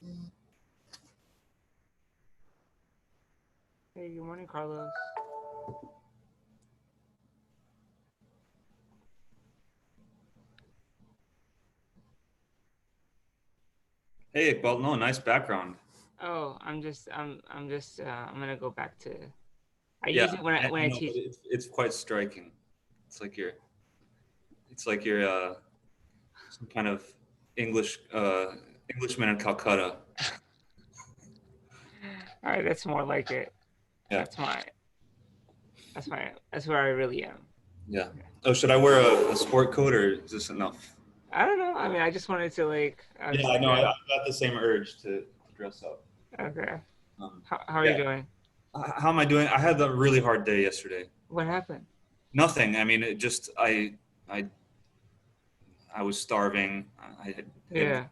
Hey, good morning, Carlos. Hey, well, no, nice background. Oh, I'm gonna go back to. I Yeah, use it when I I know, but teach. it's quite striking. It's like you're some kind of English Englishman in Calcutta. All right, that's more like it. Yeah, That's my, that's where I really am. yeah. Oh, should I wear a sport coat or is this enough? I don't know. I mean, I just wanted to like, Yeah, I know. I've got the same urge to dress up. okay. Um, How are you yeah. doing? How am I doing? I had a really hard day yesterday. What happened? Nothing. I mean, it just I I was starving. I had Yeah.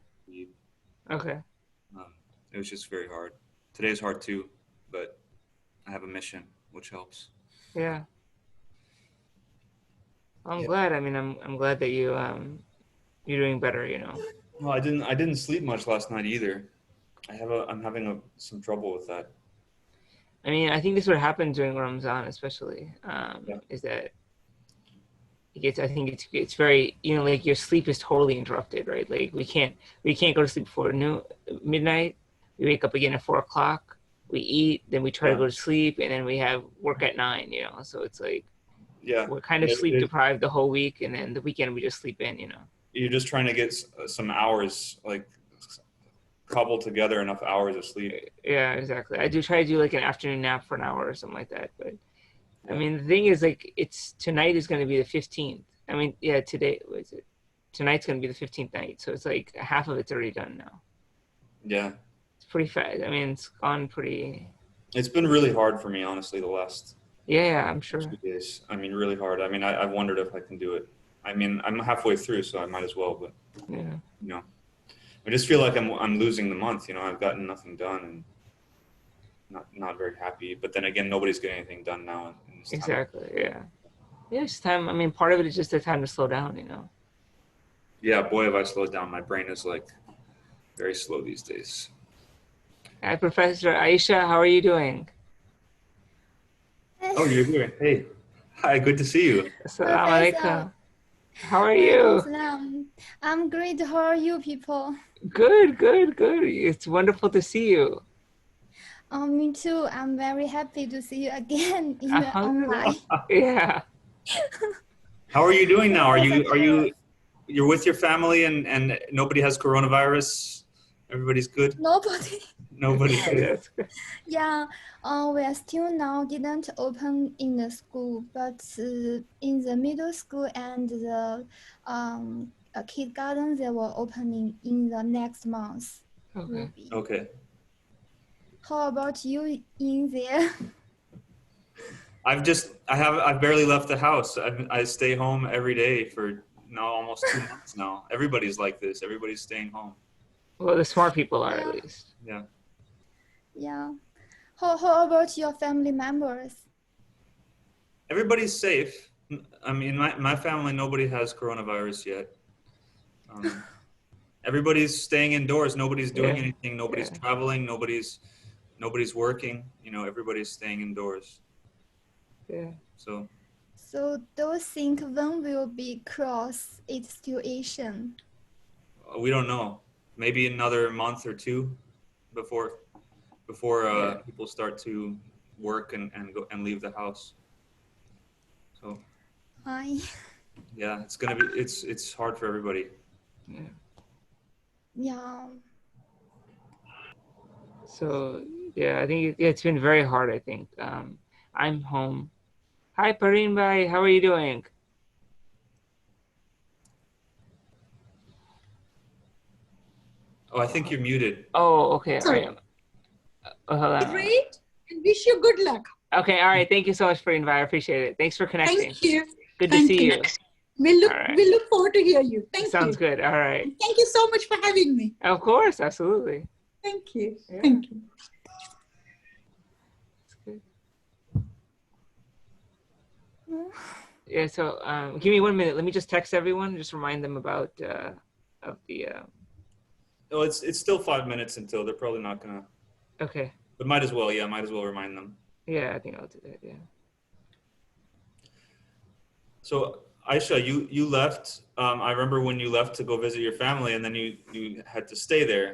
Okay. um, it was just very hard. Today's hard too, but I have a mission, which helps. Yeah. Well, I'm Yeah. glad. I mean, I'm glad that you're doing better. Well, I didn't sleep much last night either. I'm having some trouble with that. I mean, I think this would happen during Ramadan, especially. Yeah. Is that I think it's very like your sleep is totally interrupted, right? Like we can't go to sleep before noon midnight. We wake up again at 4 o'clock. We eat, then we try to Yeah. go to sleep, and then we have work at 9. So it's like Yeah. we're kind of Yeah, sleep deprived the whole week, and then the weekend we just sleep in. you're just trying to get some hours, like cobble together enough hours of sleep. Yeah, exactly. I do try to do like an afternoon nap for an hour or something like that, but I Yeah. mean the thing is like it's tonight is going to be the 15th. I mean, yeah, today was it? Tonight's going to be the 15th night, so it's like half of it's already done now. Yeah. It's pretty fast. I mean, it's gone pretty. It's been really hard for me, honestly, the last Yeah, yeah, I'm few sure. days. I mean, really hard. I mean, I've wondered if I can do it. I mean, I'm halfway through, so I might as well, but Yeah, you know, I just feel like I'm losing the month. I've gotten nothing done and not very happy. But then again, nobody's getting anything done now in this time. exactly. Yeah, yeah. It's time. I mean, part of it is just the time to slow down. Yeah, boy, have I slowed down. My brain is like very slow these days. Hi, Professor Aisha. How are you doing? Oh, you're here. Hey, hi. Good to see you. Assalamu Professor, alaikum. How are Walaikum you? salam. I'm great. How are you people? Good, good, good. It's wonderful to see you. Me too. I'm very happy to see you again in the Alhamdulillah. online. Yeah. How are you doing now? Are Professor you are Carlos. you you're with your family and nobody has coronavirus? Everybody's good. Nobody. Nobody. That's good. Yeah, we are still now didn't open in the school, but in the middle school and the kindergarten they were opening in the next month. Will Okay. be. Okay. How about you in there? I've barely left the house. I stay home every day for now almost 2 months now. Everybody's like this. Everybody's staying home. Well, the smart people are at Yeah, least. Yeah. yeah. How about your family members? Everybody's safe. I mean, my family, nobody has coronavirus yet. Um, everybody's staying indoors. Nobody's doing Yeah. anything. Nobody's Yeah. traveling. Nobody's working. Everybody's staying indoors. Yeah. So So do you think when will be cross its situation? we don't know. Maybe another month or two before Yeah. people start to work and go and leave the house. So I yeah, it's hard for everybody. Yeah. yeah. So yeah, I think it's been very hard. I think. I'm home. Hi, Pareen Bhai. How are you doing? Oh, I think you're muted. Oh, okay. All right. Sorry. Oh, hold on. Great and wish you good luck. Okay. All right. Thank you so much, Pareen Bhai. I appreciate it. Thanks for connecting. Thank you. Good to Thank see you. you. We All right. look forward to hear you. Thank Sounds you. good. All right. And thank you so much for having me. Of course. Absolutely. Thank you. Yeah. Thank you. That's good. Yeah. So give me 1 minute. Let me just text everyone. Just remind them about of the. No, it's still 5 minutes until. They're probably not gonna. Okay. But might as well. Yeah, might as well remind them. Yeah, I think I'll do that. Yeah. So Aisha, you left. I remember when you left to go visit your family, and then you had to stay there.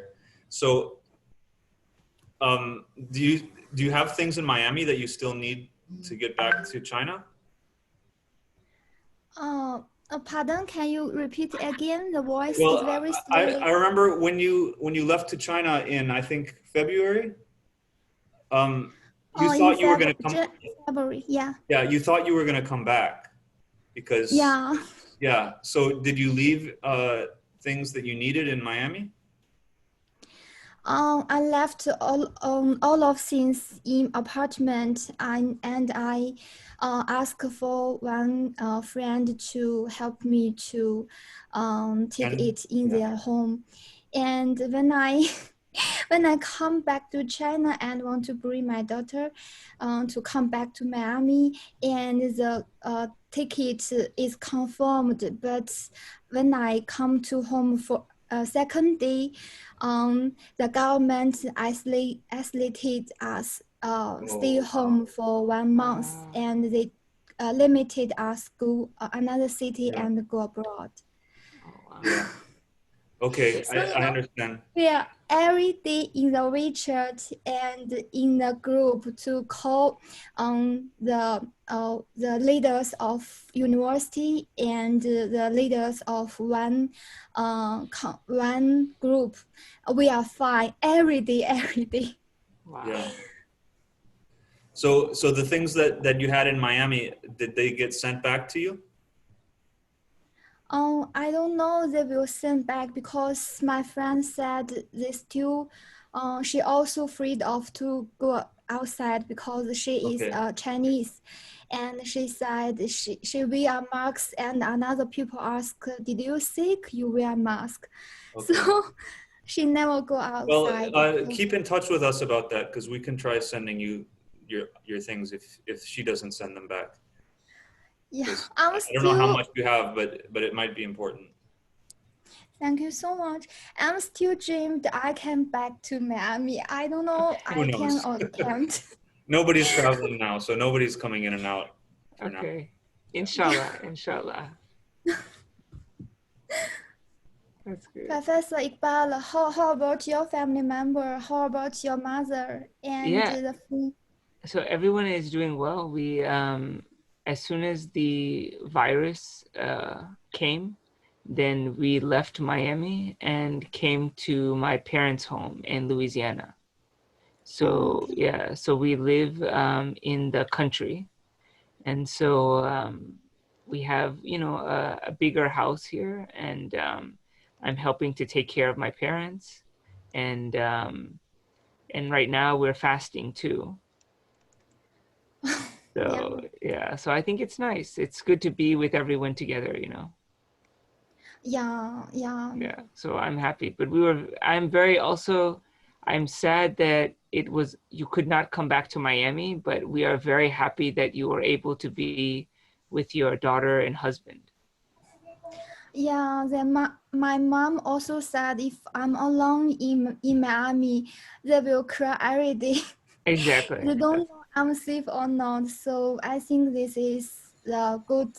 So, do you have things in Miami that you still need to get back to China? Pardon, can you repeat again? The voice is Well, very I slowly. remember when you left to China in, I think, February. You thought you were going to come. February, yeah. Yeah, you thought you were going to come back because. Yeah. Yeah. So did you leave things that you needed in Miami? I left all of things in apartment, and I asked for one friend to help me to take it in their home. And when I when I come back to China and want to bring my daughter to come back to Miami, and the ticket is confirmed, but when I come to home for a second day, the government isolated us, stay home for 1 month, and they limited us go another city and go abroad. Yeah. Okay, So, I understand. We are every day in the WeChat and in the group to call the leaders of university and the leaders of one group. We are fine every day, every day. Wow. Yeah. So the things that you had in Miami, did they get sent back to you? I don't know they will send back because my friend said they still, she also afraid of to go outside because she is Chinese, and she said she wear masks, and another people ask, did you sick? You wear mask, so she never go outside. Well, keep in touch with us about that because we can try sending you your things if she doesn't send them back. Yeah, I don't know how much you have, but it might be important. Thank you so much. I'm still dreamed I can back to Miami. I don't know I can or can't. Nobody's traveling now, so nobody's coming in and out. Okay. Inshallah, inshallah. That's good. Professor Iqbal, how about your family member? How about your mother and the food? So everyone is doing well. We as soon as the virus came, then we left Miami and came to my parents' home in Louisiana. So so we live in the country, and so we have a bigger house here, and I'm helping to take care of my parents, and right now we're fasting too. So so I think it's nice. It's good to be with everyone together, Yeah. So I'm happy, but I'm sad that you could not come back to Miami, but we are very happy that you were able to be with your daughter and husband. Yeah, my mom also said if I'm alone in Miami, they will cry every day. Exactly. They don't know I'm safe or not. So I think this is a good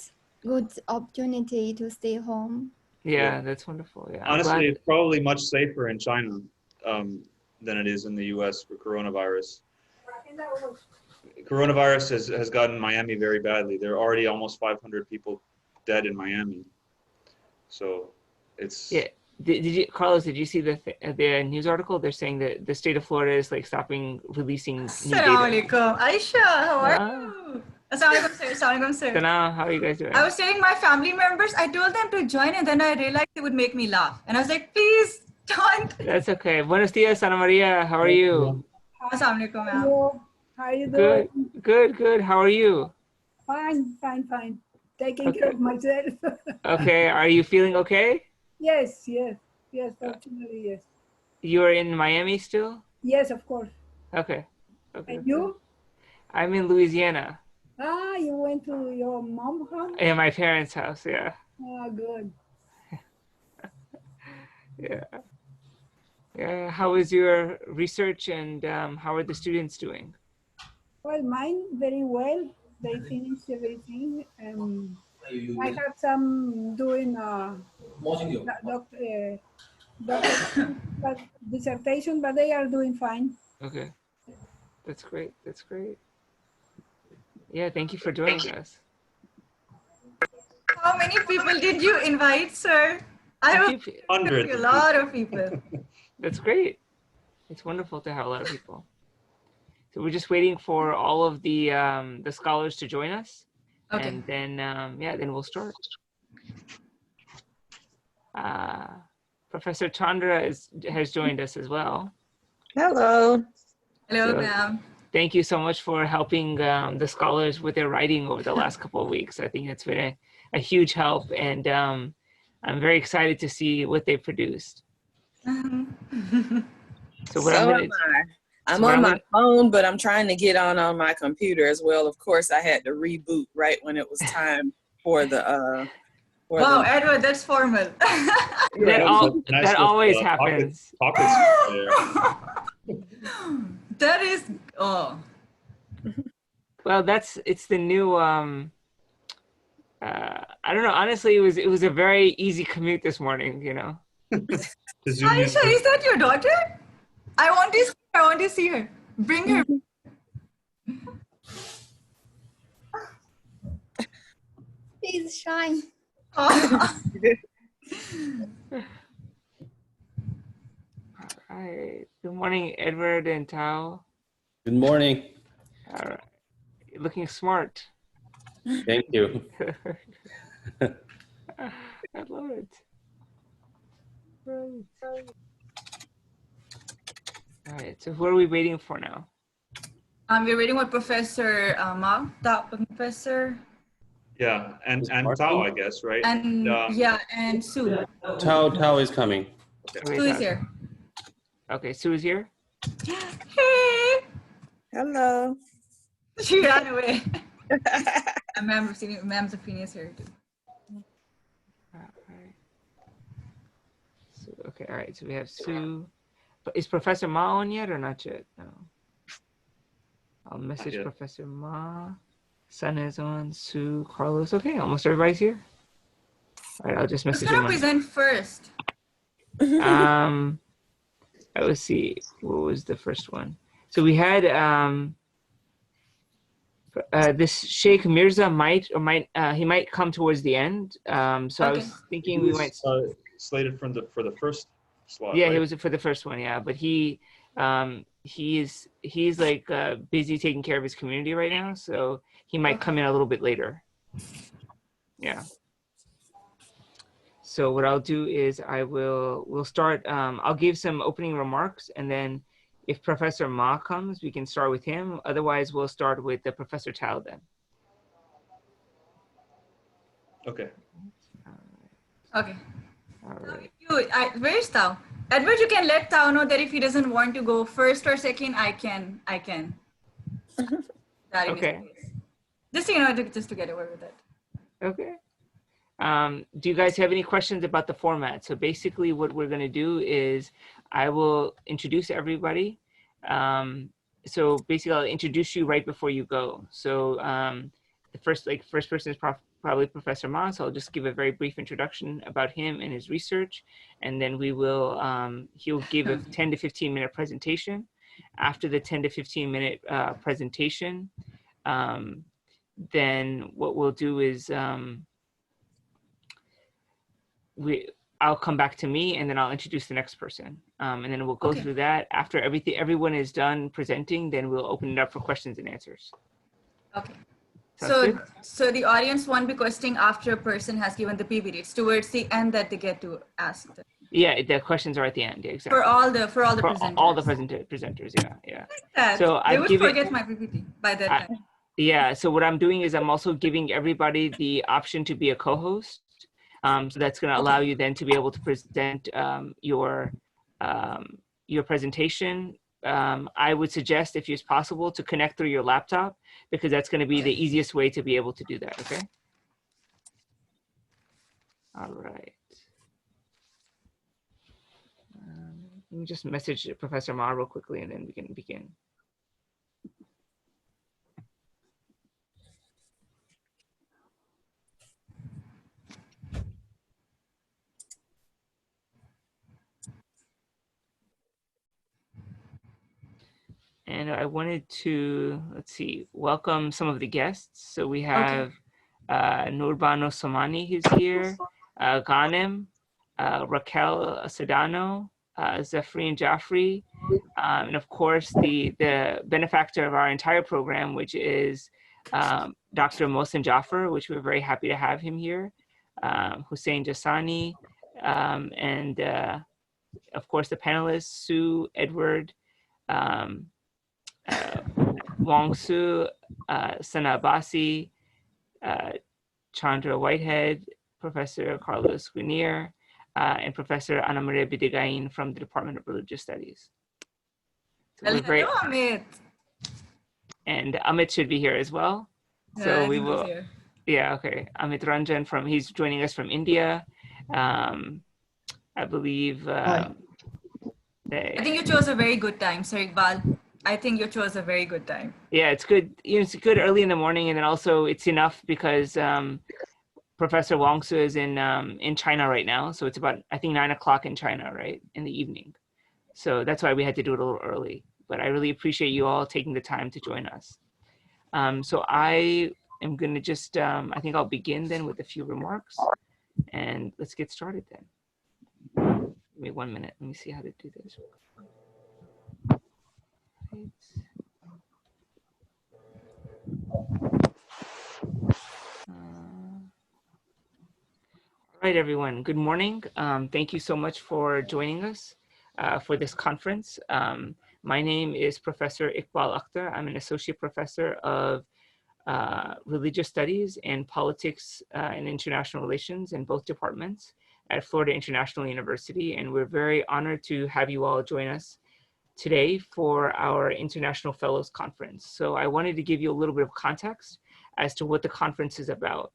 opportunity to stay home. Yeah, that's wonderful. Yeah. Honestly, it's probably much safer in China than it is in the U.S. for coronavirus. Coronavirus has gotten Miami very badly. There are already almost 500 people dead in Miami. So it's Did you, Carlos? Did you see the news article? They're saying that the state of Florida is like stopping releasing new data. Assalamualaikum. Aisha, how are you? Assalamualaikum, sir. Assalamualaikum, sir. Sana, how are you guys doing? I was telling my family members, I told them to join, and then I realized they would make me laugh. And I was like, please don't. That's okay. Buenos dias, Ana Maria. How are you? Assalamualaikum, ma'am. Hello. How are you doing? Good. How are you? Fine. Taking care of myself. Okay. Are you feeling okay? Yes, fortunately, yes. You're in Miami still? Yes, of course. Okay. And you? I'm in Louisiana. Ah, you went to your mom's house? In my parents' house, yeah. Ah, good. Yeah. How is your research, and how are the students doing? Well, mine very well. They finished everything. I have some doing doctor but dissertation, but they are doing fine. Okay, that's great. That's great. Yeah, thank you for joining us. How many people did you invite, sir? I A have few pe- Hundreds a of lot of people. That's great. It's wonderful to have a lot of people. So we're just waiting for all of the scholars to join us, Okay. and then then we'll start. Professor Chandra has joined us as well. Hello. Hello, So- ma'am. Thank you so much for helping the scholars with their writing over the last couple of weeks. I think it's been a huge help, and I'm very excited to see what they produced. So what I'm So gonna am I. I'm so what on I'm my gonna- phone, but I'm trying to get on my computer as well. Of course, I had to reboot right when it was time for the Wow, Edward, that's formal. that always happens. Pockets there. That is, oh, Well, it's the new I don't know. Honestly, it was a very easy commute this morning, you know. The Zoom Aisha, is- is that your daughter? I want to see her. Bring her. He's shy. Oh. All right. Good morning, Edward and Tao. Good morning. All right. You're looking smart. Thank you. I love it. Right. All right. So who are we waiting for now? We're waiting with Professor Ma, Professor, Yeah, and Martin? Tao, I guess, right? and yeah, and Sue. Tao is coming. Okay, Sue is Tao. here. Okay, Sue is here. Hey, Hello. she ran away. And Ma'am Zafini is here too. All right. So, okay, all right. So we have Sue. But is Professor Ma on yet or not yet? No. I'll message yet. Professor Ma. Sana is on. Sue, Carlos. Okay, almost everybody's here. All right, I'll just Who's message gonna him. present first? Let's see. What was the first one? So we had this Sheikh Mirza might he might come towards the end. So I Okay. was thinking we might. Slated for the first slot. Yeah, right? he was for the first one. Yeah, but he's like busy taking care of his community right now, so he might come in a little bit later. Yeah. So what I'll do is we'll start. I'll give some opening remarks, and then if Professor Ma comes, we can start with him. Otherwise, we'll start with the Professor Tao then. Okay. Okay. All right. Where's Tao? Edward, you can let Tao know that if he doesn't want to go first or second, I can. That in his Okay. place. Just so you know, just to get over with it. Okay. Do you guys have any questions about the format? So basically what we're going to do is I will introduce everybody. So basically I'll introduce you right before you go. So the first person is probably Professor Ma. So I'll just give a very brief introduction about him and his research. And then we will, he'll give a 10 to 15 minute presentation. After the 10 to 15 minute presentation, then what we'll do is, I'll come back to me and then I'll introduce the next person. And then we'll go through that. After everyone is done presenting, then we'll open it up for questions and answers. Okay. Sounds So, good? so the audience won't be questioning after a person has given the PPT. It's towards the end that they get to ask them. Yeah, the questions are at the end. Yeah, exactly. For all the presenters. all the presenters. Yeah. That, So they I've would given- forget my PPT by that time. Yeah. So what I'm doing is I'm also giving everybody the option to be a co-host. So that's going to allow you then to be able to present your presentation. I would suggest, if it's possible, to connect through your laptop, because that's going to be the easiest way to be able to do that. Okay. All right. Let me just message Professor Ma real quickly and then we can begin. And I wanted to, let's see, welcome some of the guests. So we have Nurbano Somani who's here, Ghanem, Raquel Sedano, Zafreen Jaffrey, and of course the benefactor of our entire program, which is Dr. Mohsen Jaffer, which we're very happy to have him here, Hussein Jassani, and of course the panelists, Sue, Edward, Wong Su, Sana Abbasi, Chandra Whitehead, Professor Carlos Grenier, and Professor Ana Maria Bidegain from the Department of Religious Studies. So Hello, Amit. And Amit should be here as well. Yeah, So I we think will. he's here. Yeah, okay. Amit Ranjan he's joining us from India. I believe. I think you chose a very good time, Sir Iqbal. I think you chose a very good time. Yeah, it's good. It's good early in the morning, and then also it's enough because Professor Wang Su is in China right now, so it's about I think 9 o'clock in China, right, in the evening. So that's why we had to do it a little early. But I really appreciate you all taking the time to join us. So I am going to just I think I'll begin then with a few remarks, and let's get started then. Give me 1 minute. Let me see how to do this. Right. All right, everyone. Good morning. Thank you so much for joining us for this conference. My name is Professor Iqbal Akhtar. I'm an associate professor of religious studies and politics and international relations in both departments at Florida International University. And we're very honored to have you all join us today for our International Fellows Conference. So I wanted to give you a little bit of context as to what the conference is about.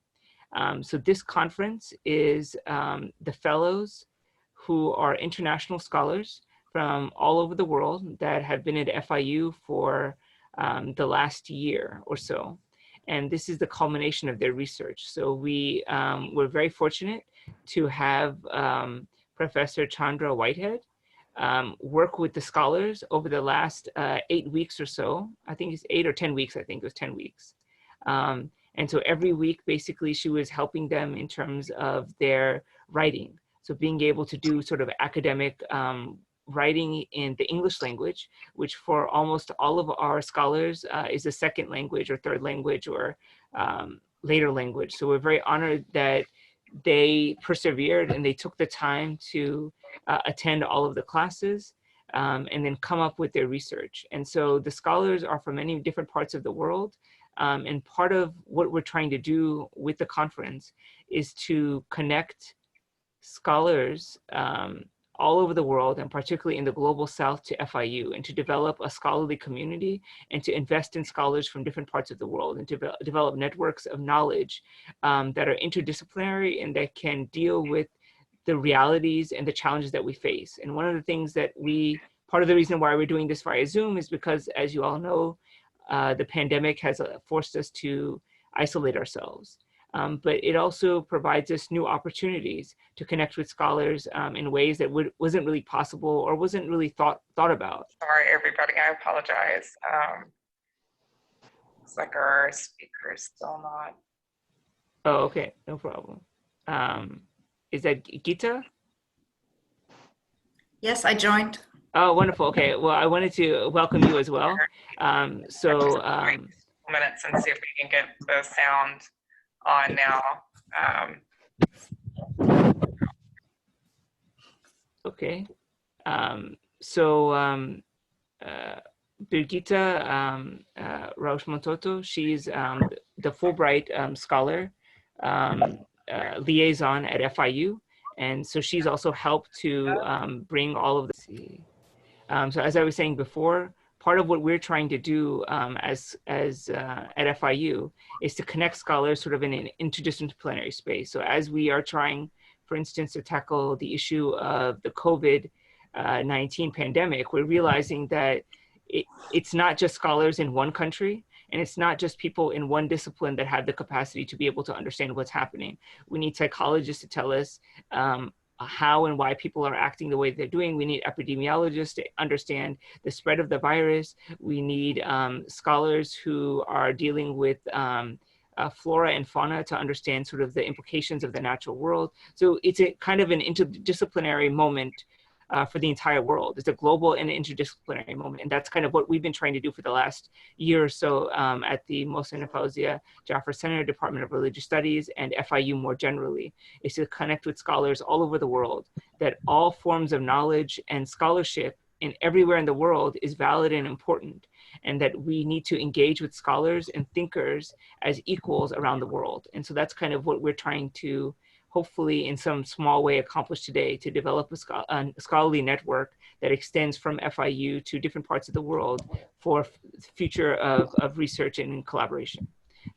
So this conference is the fellows who are international scholars from all over the world that have been at FIU for the last year or so. And this is the culmination of their research. So we're very fortunate to have Professor Chandra Whitehead work with the scholars over the last 8 weeks or so. I think it's 8 or 10 weeks, I think it was 10 weeks. And so every week, basically, she was helping them in terms of their writing. So being able to do sort of academic writing in the English language, which for almost all of our scholars is a second language or third language or later language. So we're very honored that they persevered and they took the time to attend all of the classes and then come up with their research. And so the scholars are from many different parts of the world. And part of what we're trying to do with the conference is to connect scholars all over the world, and particularly in the global south, to FIU, and to develop a scholarly community and to invest in scholars from different parts of the world and to develop networks of knowledge that are interdisciplinary and that can deal with the realities and the challenges that we face. And one of the things that part of the reason why we're doing this via Zoom is because, as you all know, the pandemic has forced us to isolate ourselves. But it also provides us new opportunities to connect with scholars in ways that wasn't really possible or wasn't really thought about. Sorry, everybody, I apologize. It's like our speaker is still not. Oh, okay, no problem. Is that Gita? Yes, I joined. Oh, wonderful. Okay, well, I wanted to welcome you as well. Minutes and see if we can get the sound on now. Okay. Birgitta Rausch-Montoto, she's the Fulbright scholar liaison at FIU. And so she's also helped to bring all of the, so as I was saying before, part of what we're trying to do as at FIU is to connect scholars sort of in an interdisciplinary space. So as we are trying, for instance, to tackle the issue of the COVID COVID-19 pandemic, we're realizing that it's not just scholars in one country, and it's not just people in one discipline that have the capacity to be able to understand what's happening. We need psychologists to tell us how and why people are acting the way they're doing. We need epidemiologists to understand the spread of the virus. We need scholars who are dealing with flora and fauna to understand sort of the implications of the natural world. So it's a kind of an interdisciplinary moment for the entire world. It's a global and interdisciplinary moment. And that's kind of what we've been trying to do for the last year or so at the Mohsen Fauzia Jaffer Center, Department of Religious Studies, and FIU more generally, is to connect with scholars all over the world, that all forms of knowledge and scholarship in everywhere in the world is valid and important, and that we need to engage with scholars and thinkers as equals around the world. And so that's kind of what we're trying to hopefully in some small way accomplish today, to develop a scholarly network that extends from FIU to different parts of the world for future of research and collaboration.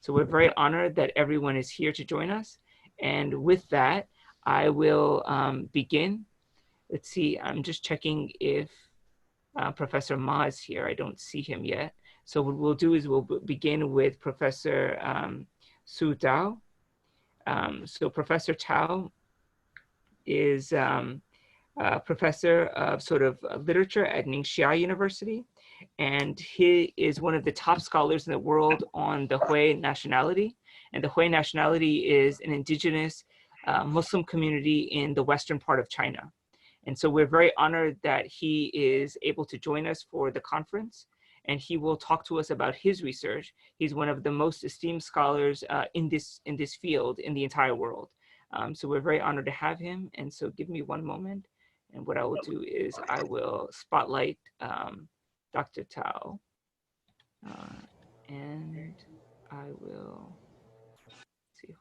So we're very honored that everyone is here to join us. And with that, I will begin. Let's see, I'm just checking if Professor Ma is here. I don't see him yet. So what we'll do is we'll begin with Professor Su Tao. So Professor Tao is a professor of sort of literature at Ningxia University, and he is one of the top scholars in the world on the Hui nationality. And the Hui nationality is an indigenous Muslim community in the western part of China. And so we're very honored that he is able to join us for the conference, and he will talk to us about his research. He's one of the most esteemed scholars in this field in the entire world. So we're very honored to have him. And so give me one moment. And what I will do is I will spotlight Dr. Tao. And I will see.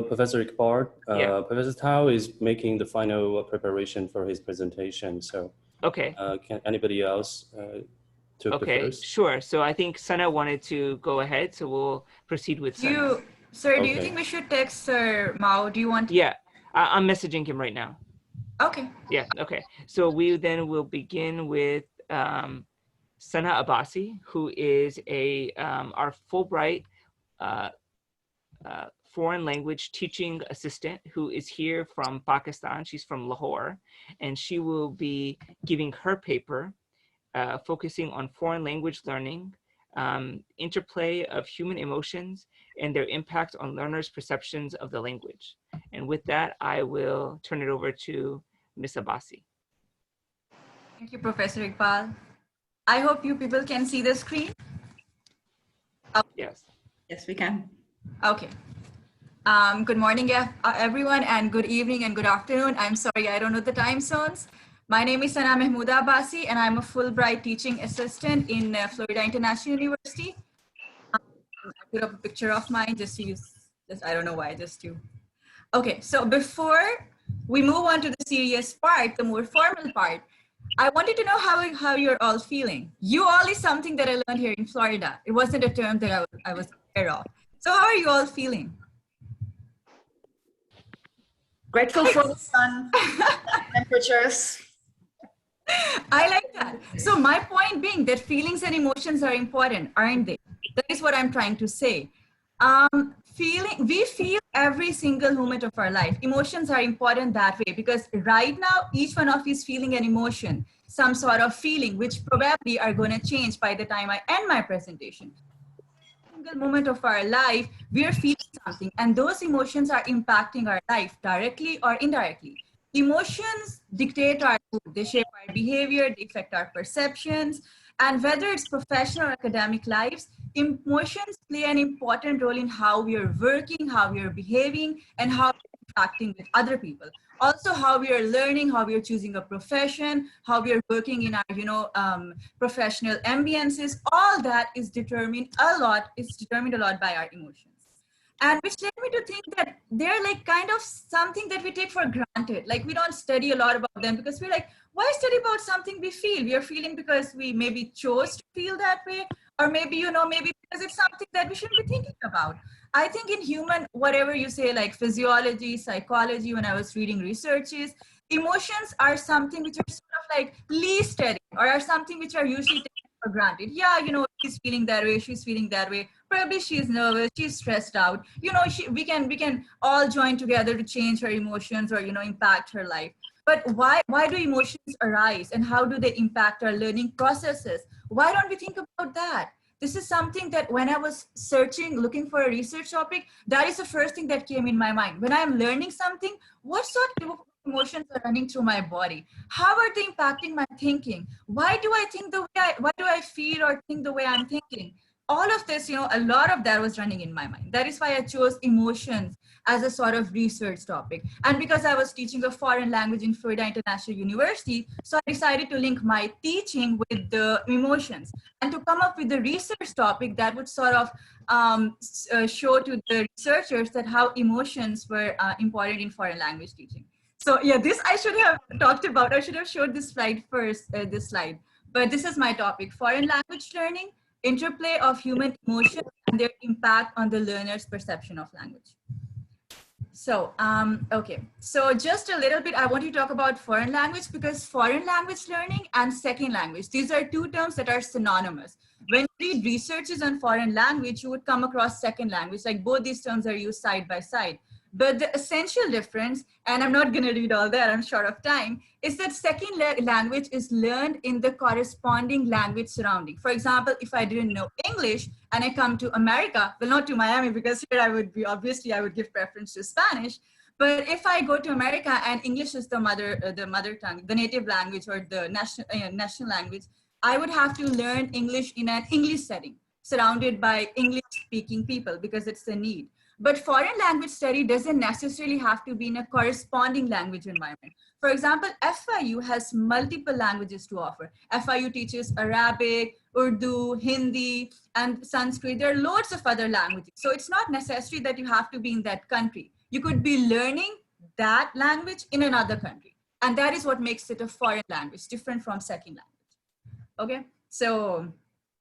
Professor Iqbal, Yeah. Professor Tao is making the final preparation for his presentation. So okay. Can anybody else took the first? Sure. So I think Sana wanted to go ahead, so we'll proceed with Sana. Do you think we should text Sir Mao? Do you want to? Yeah, I'm messaging him right now. Okay. Yeah, okay. So we then will begin with Sana Abbasi, who is our Fulbright foreign language teaching assistant who is here from Pakistan. She's from Lahore, and she will be giving her paper focusing on foreign language learning, interplay of human emotions and their impact on learners' perceptions of the language. And with that, I will turn it over to Ms. Abbasi. Thank you, Professor Iqbal. I hope you people can see the screen. Yes. Yes, we can. Okay. Good morning, everyone, and good evening and good afternoon. I'm sorry, I don't know the time zones. My name is Sana Mahmouda Abbasi, and I'm a Fulbright teaching assistant in Florida International University. I put up a picture of mine just to use, I don't know why, just to. Okay, so before we move on to the serious part, the more formal part, I wanted to know how you're all feeling. You all is something that I learned here in Florida. It wasn't a term that I was aware of. So how are you all feeling? Grateful for the sun, temperatures. I like that. So my point being that feelings and emotions are important, aren't they? That is what I'm trying to say. We feel every single moment of our life. Emotions are important that way because right now, each one of us is feeling an emotion, some sort of feeling, which probably are going to change by the time I end my presentation. Single moment of our life, we're feeling something, and those emotions are impacting our life directly or indirectly. Emotions dictate our mood, they shape our behavior, they affect our perceptions, and whether it's professional or academic lives, emotions play an important role in how we are working, how we are behaving, and how we're interacting with other people. Also, how we are learning, how we are choosing a profession, how we are working in our, professional ambiances. All that is determined a lot by our emotions. And which led me to think that they're like kind of something that we take for granted. Like we don't study a lot about them because we're like, why study about something we feel? We are feeling because we maybe chose to feel that way, or maybe, maybe because it's something that we shouldn't be thinking about. I think in human, whatever you say, like physiology, psychology, when I was reading researches, emotions are something which are sort of like least steady, or are something which are usually taken for granted. Yeah, you know, she's feeling that way, she's feeling that way. Probably she's nervous, she's stressed out. You know, we can all join together to change her emotions, or, you know, impact her life. But why do emotions arise, and how do they impact our learning processes? Why don't we think about that? This is something that when I was searching, looking for a research topic, that is the first thing that came in my mind. When I'm learning something, what sort of emotions are running through my body? How are they impacting my thinking? Why do I think the way why do I feel or think the way I'm thinking? All of this, you know, a lot of that was running in my mind. That is why I chose emotions as a sort of research topic. And because I was teaching a foreign language in Florida International University, so I decided to link my teaching with the emotions and to come up with the research topic that would sort of show to the researchers that how emotions were important in foreign language teaching. So yeah, this I should have talked about. I should have showed this slide first, this slide. But this is my topic: foreign language learning, interplay of human emotions and their impact on the learner's perception of language. So, okay. So just a little bit, I want to talk about foreign language, because foreign language learning and second language, these are two terms that are synonymous. When you read researches on foreign language, you would come across second language, like both these terms are used side by side. But the essential difference, and I'm not going to read all that, I'm short of time, is that second language is learned in the corresponding language surrounding. For example, if I didn't know English and I come to America, well, not to Miami, because here I would be, obviously I would give preference to Spanish. But if I go to America and English is the mother tongue, the native language, or the national language, I would have to learn English in an English setting, surrounded by English speaking people, because it's the need. But foreign language study doesn't necessarily have to be in a corresponding language environment. For example, FIU has multiple languages to offer. FIU teaches Arabic, Urdu, Hindi, and Sanskrit. There are loads of other languages. So it's not necessary that you have to be in that country. You could be learning that language in another country. And that is what makes it a foreign language, different from second language. Okay, so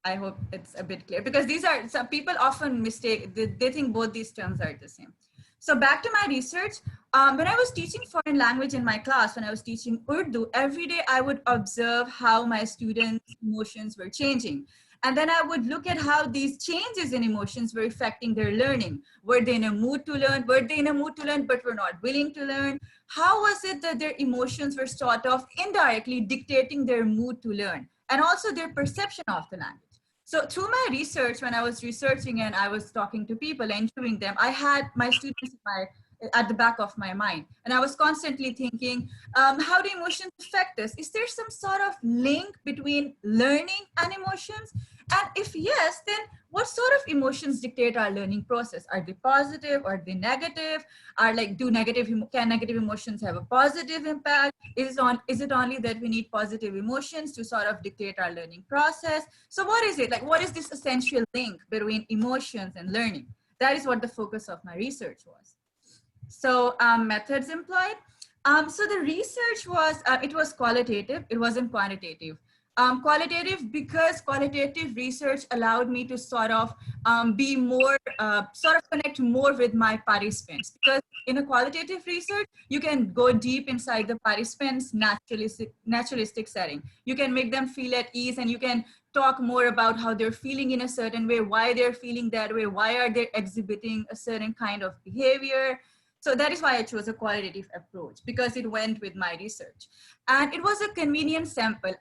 I hope it's a bit clear, because these are, some people often mistake, they think both these terms are the same. So back to my research, when I was teaching foreign language in my class, when I was teaching Urdu, every day I would observe how my students' emotions were changing. And then I would look at how these changes in emotions were affecting their learning. Were they in a mood to learn? Were they in a mood to learn but were not willing to learn? How was it that their emotions were sort of indirectly dictating their mood to learn, and also their perception of the language? So through my research, when I was researching and I was talking to people, interviewing them, I had my students at the back of my mind. And I was constantly thinking, how do emotions affect us? Is there some sort of link between learning and emotions? And if yes, then what sort of emotions dictate our learning process? Are they positive? Are they negative? Are like, can negative emotions have a positive impact? Is it only that we need positive emotions to sort of dictate our learning process? So what is it? Like, what is this essential link between emotions and learning? That is what the focus of my research was. So methods employed. So the research was, it was qualitative, it wasn't quantitative. Qualitative because qualitative research allowed me to sort of be more, sort of connect more with my participants. Because in a qualitative research, you can go deep inside the participants' naturalistic setting. You can make them feel at ease, and you can talk more about how they're feeling in a certain way, why they're feeling that way, why are they exhibiting a certain kind of behavior. So that is why I chose a qualitative approach, because it went with my research. And it was a convenient sample.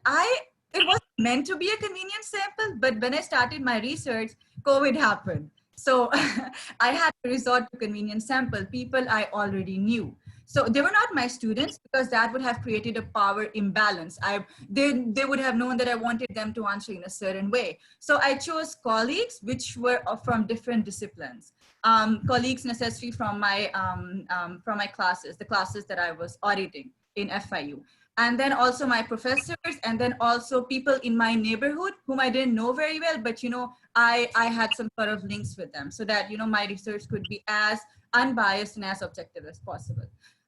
It was meant to be a convenient sample, but when I started my research, COVID happened. So I had to resort to convenient sample, people I already knew. So they were not my students, because that would have created a power imbalance. They would have known that I wanted them to answer in a certain way. So I chose colleagues which were from different disciplines. Colleagues necessary from my classes, the classes that I was auditing in FIU. And then also my professors, and then also people in my neighborhood whom I didn't know very well, but you know, I had some sort of links with them, so that, you know, my research could be as unbiased and as objective as possible.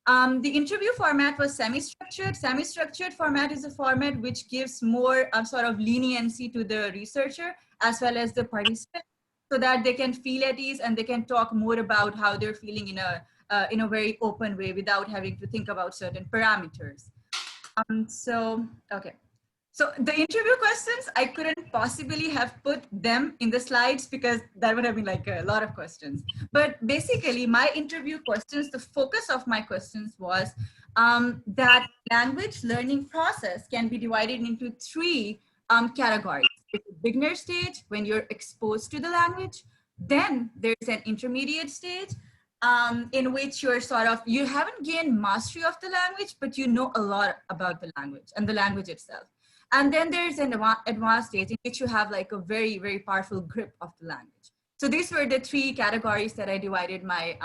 The interview format was semi-structured. Semi-structured format is a format which gives more sort of leniency to the researcher as well as the participant. so that they can feel at ease and they can talk more about how they're feeling in a very open way without having to think about certain parameters. Okay. So the interview questions, I couldn't possibly have put them in the slides because that would have been like a lot of questions. But basically my interview questions, the focus of my questions was that language learning process can be divided into three categories. It's a beginner stage when you're exposed to the language. Then there's an intermediate stage in which you're you haven't gained mastery of the language, but you know a lot about the language and the language itself. And then there's an advanced stage in which you have like a very, very powerful grip of the language. So these were the three categories that I divided my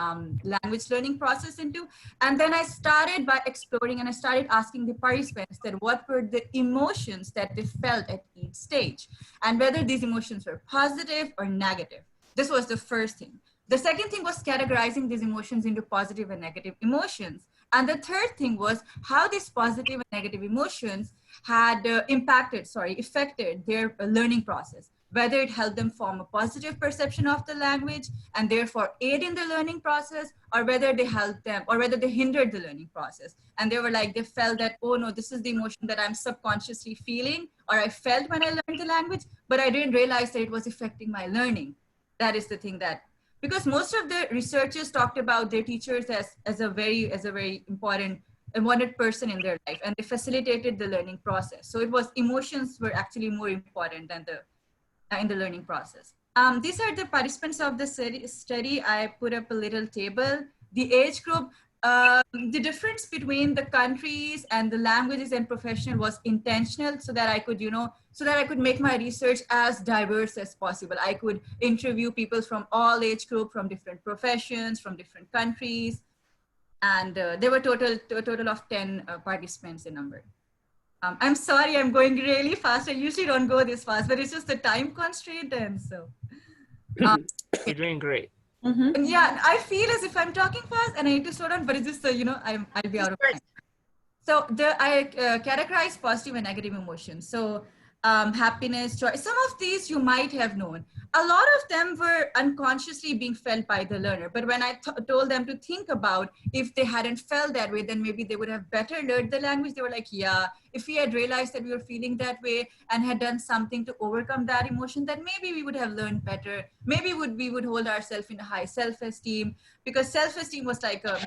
language learning process into. And then I started by exploring and I started asking the participants that what were the emotions that they felt at each stage and whether these emotions were positive or negative. This was the first thing. The second thing was categorizing these emotions into positive and negative emotions. And the third thing was how these positive and negative emotions had affected their learning process, whether it helped them form a positive perception of the language and therefore aid in the learning process, or whether they helped them, or whether they hindered the learning process. And they were like, they felt that, oh no, this is the emotion that I'm subconsciously feeling, or I felt when I learned the language, but I didn't realize that it was affecting my learning. That is the thing that, because most of the researchers talked about their teachers as a very important and wanted person in their life, and they facilitated the learning process. So it was emotions were actually more important than in the learning process. These are the participants of the study. I put up a little table. The age group, the difference between the countries and the languages and professional was intentional so that I could, so that I could make my research as diverse as possible. I could interview people from all age group, from different professions, from different countries. And there were a total of 10 participants in number. I'm sorry, I'm going really fast. I usually don't go this fast, but it's just the time constraint. And so. You're doing great. And yeah, I feel as if I'm talking fast and I need to slow down, but it's just, I'll be out of time. So I categorize positive and negative emotions. So happiness, joy, some of these you might have known. A lot of them were unconsciously being felt by the learner. But when I told them to think about if they hadn't felt that way, then maybe they would have better learned the language. They were like, yeah, if we had realized that we were feeling that way and had done something to overcome that emotion, then maybe we would have learned better. Maybe we would hold ourselves in a high self-esteem, because self-esteem was like a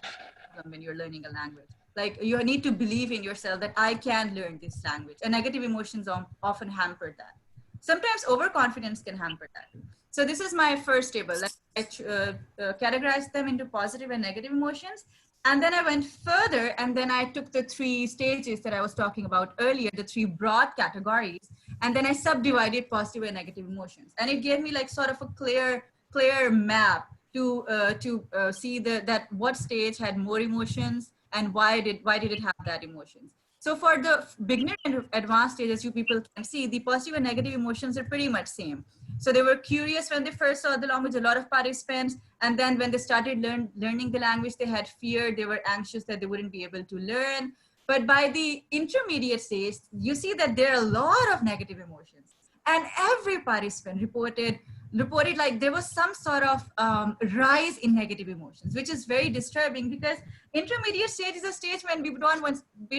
when you're learning a language. Like you need to believe in yourself that I can learn this language, and negative emotions often hamper that. Sometimes overconfidence can hamper that. So this is my first table. I categorized them into positive and negative emotions. And then I went further, and then I took the three stages that I was talking about earlier, the three broad categories, and then I subdivided positive and negative emotions. And it gave me like sort of a clear map to see that what stage had more emotions and why did it have that emotions. So for the beginner and advanced stages, you people can see the positive and negative emotions are pretty much same. So they were curious when they first saw the language, a lot of participants, and then when they started learning the language, they had fear, they were anxious that they wouldn't be able to learn. But by the intermediate stage, you see that there are a lot of negative emotions, and every participant reported like there was some sort of rise in negative emotions, which is very disturbing, because intermediate stage is a stage when we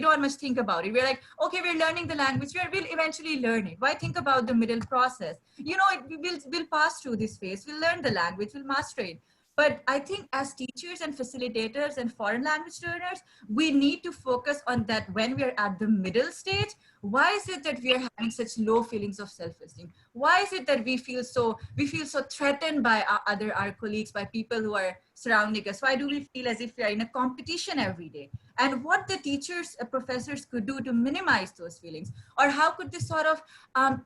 don't much think about it. We're like, okay, we're learning the language, we'll eventually learn it. Why think about the middle process? We'll pass through this phase, we'll learn the language, we'll master it. But I think as teachers and facilitators and foreign language learners, we need to focus on that when we're at the middle stage. Why is it that we are having such low feelings of self-esteem? Why is it that we feel so threatened by our colleagues, by people who are surrounding us? Why do we feel as if we are in a competition every day? And what the teachers, professors could do to minimize those feelings? Or how could they sort of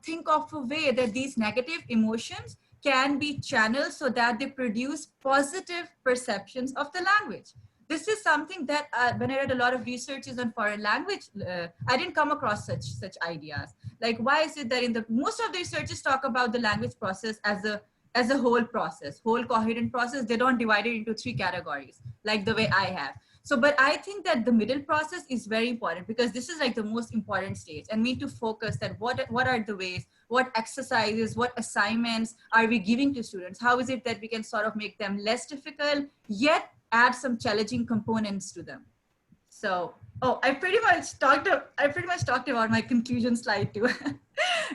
think of a way that these negative emotions can be channeled so that they produce positive perceptions of the language? This is something that when I read a lot of researches on foreign language, I didn't come across such ideas. Like, why is it that most of the researchers talk about the language process as a whole process, whole coherent process? They don't divide it into three categories like the way I have. So, but I think that the middle process is very important because this is like the most important stage, and we need to focus that what are the ways, what exercises, what assignments are we giving to students? How is it that we can sort of make them less difficult, yet add some challenging components to them? So, oh, I pretty much talked about my conclusion slide too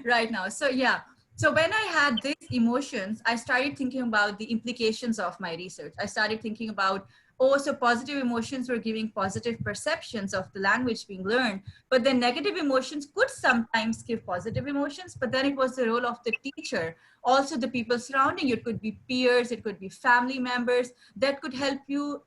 right now. So yeah. So when I had these emotions, I started thinking about the implications of my research. I started thinking about, oh, so positive emotions were giving positive perceptions of the language being learned, but then negative emotions could sometimes give positive emotions, but then it was the role of the teacher. Also the people surrounding you, it could be peers, it could be family members that could help you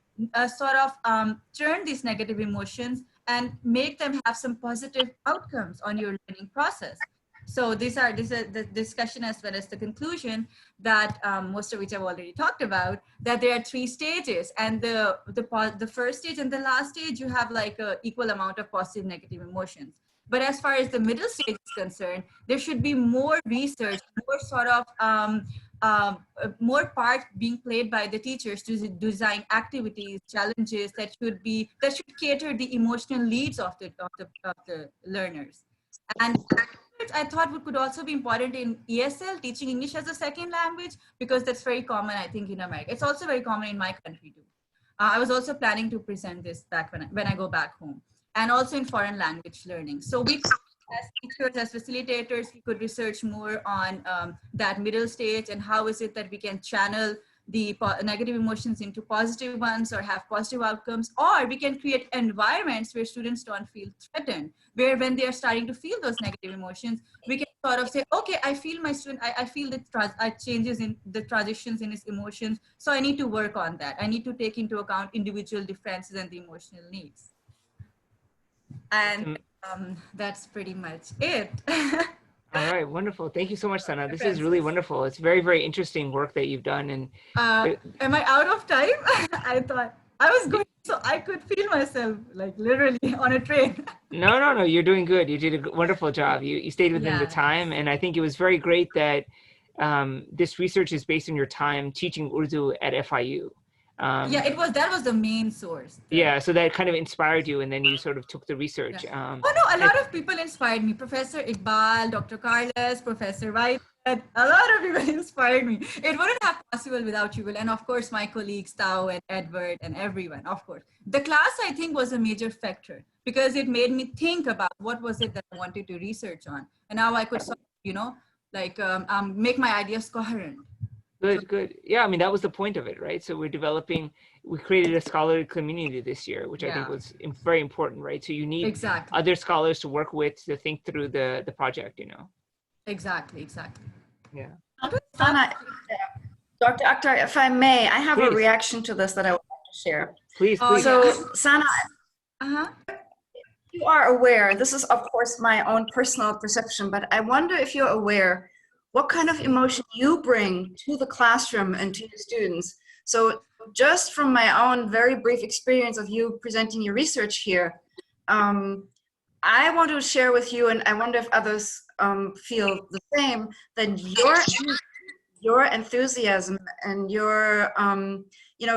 turn these negative emotions and make them have some positive outcomes on your learning process. So this is the discussion as well as the conclusion that most of which I've already talked about, that there are 3 stages, and the first stage and the last stage, you have like a equal amount of positive negative emotions. But as far as the middle stage is concerned, there should be more research, more sort of more part being played by the teachers to design activities, challenges that should cater the emotional needs of the learners. And I thought what could also be important in ESL, teaching English as a second language, because that's very common, I think, in America. It's also very common in my country too. I was also planning to present this back when I go back home, and also in foreign language learning. So we, as teachers, as facilitators, we could research more on that middle stage and how is it that we can channel the negative emotions into positive ones or have positive outcomes, or we can create environments where students don't feel threatened, where when they are starting to feel those negative emotions, we can sort of say, okay, I feel my student, I feel the changes in the transitions in his emotions, so I need to work on that. I need to take into account individual differences and the emotional needs. And that's pretty much it. All right, wonderful. Thank you so much, Sana. This is really wonderful. It's very, very interesting work that you've done. And am I out of time? I thought I was going, so I could feel myself like literally on a train. No, you're doing good. You did a wonderful job. You stayed within the time, and I think it was very great that this research is based on your time teaching Urdu at FIU. That was the main source. Yeah, so that kind of inspired you, and then you sort of took the research. A lot of people inspired me. Professor Iqbal, Dr. Carlos, Professor White, a lot of people inspired me. It wouldn't have possible without you, Will, and of course my colleagues Tao and Edward and everyone. Of course, the class I think was a major factor because it made me think about what was it that I wanted to research on, and now I could sort of, make my ideas coherent. Good. Yeah, I mean, that was the point of it, right? So we created a scholarly community this year, which I think was very important, right? So you need other scholars to work with to think through the project, you know? Exactly. Yeah. Sana, Dr. Akhtar, if I may, I have a reaction to this that I would like to share. Please. So, Sana, you are aware, this is of course my own personal perception, but I wonder if you're aware what kind of emotion you bring to the classroom and to your students. So just from my own very brief experience of you presenting your research here, I want to share with you, and I wonder if others feel the same, that your enthusiasm and your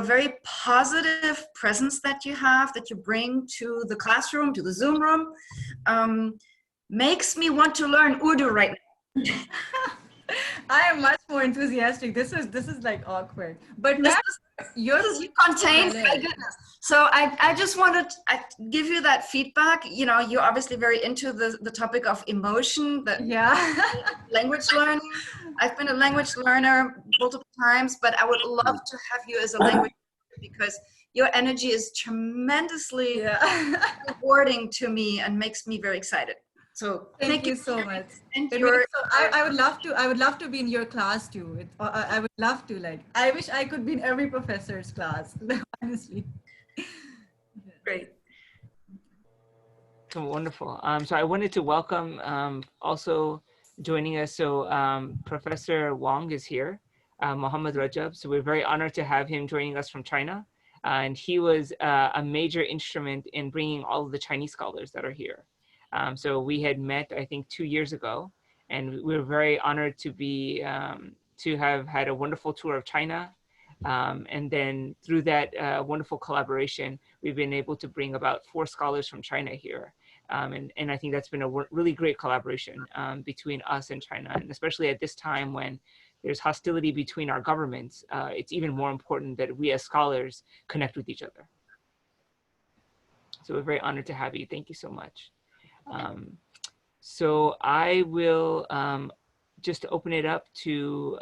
very positive presence that you bring to the classroom, to the Zoom room, makes me want to learn Urdu right now. I am much more enthusiastic. This is like awkward, but yours is contained. My goodness. So I just wanted to give you that feedback. You know, you're obviously very into the topic of emotion, language learning. I've been a language learner multiple times, but I would love to have you as a language learner because your energy is tremendously rewarding to me and makes me very excited. So thank you so much. I would love to be in your class too. I would love to. I wish I could be in every professor's class. Honestly. Great. So wonderful. So I wanted to welcome also joining us. So Professor Wang is here, Mohammed Rajab. So we're very honored to have him joining us from China. And he was a major instrument in bringing all of the Chinese scholars that are here. So we had met, I think, 2 years ago, and we were very honored to be to have had a wonderful tour of China, And then through that wonderful collaboration, we've been able to bring about 4 scholars from China here. And I think that's been a really great collaboration between us and China. And especially at this time when there's hostility between our governments, it's even more important that we as scholars connect with each other. So we're very honored to have you. Thank you so much. So I will just open it up to,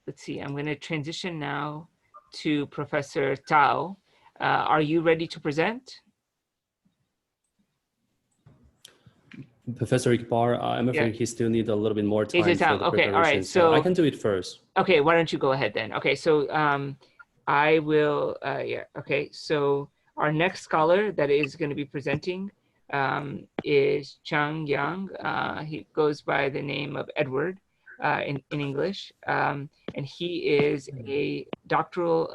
let's see, I'm going to transition now to Professor Tao. Are you ready to present? Professor Iqbal, I'm afraid he still needs a little bit more time for the Okay, all right. preparation, so I can do it first. Okay, why don't you go ahead then? Okay, so I will, okay, so our next scholar that is going to be presenting is Chang Yang. He goes by the name of Edward in English, and he is a doctoral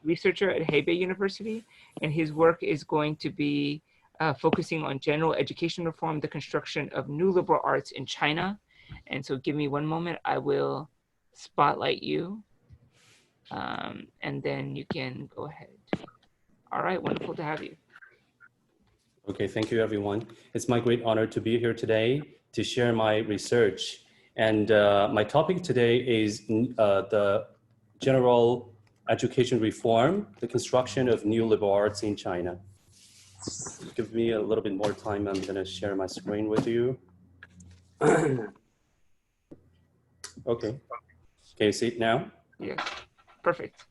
researcher at Hebei University, and his work is going to be focusing on general education reform, the construction of new liberal arts in China. And so give me one moment, I will spotlight you, and then you can go ahead. All right, wonderful to have you. Okay, thank you everyone. It's my great honor to be here today to share my research. And my topic today is the general education reform, the construction of new liberal arts in China. Give me a little bit more time. I'm gonna share my screen with you. Okay, can you see it now? Yeah, perfect.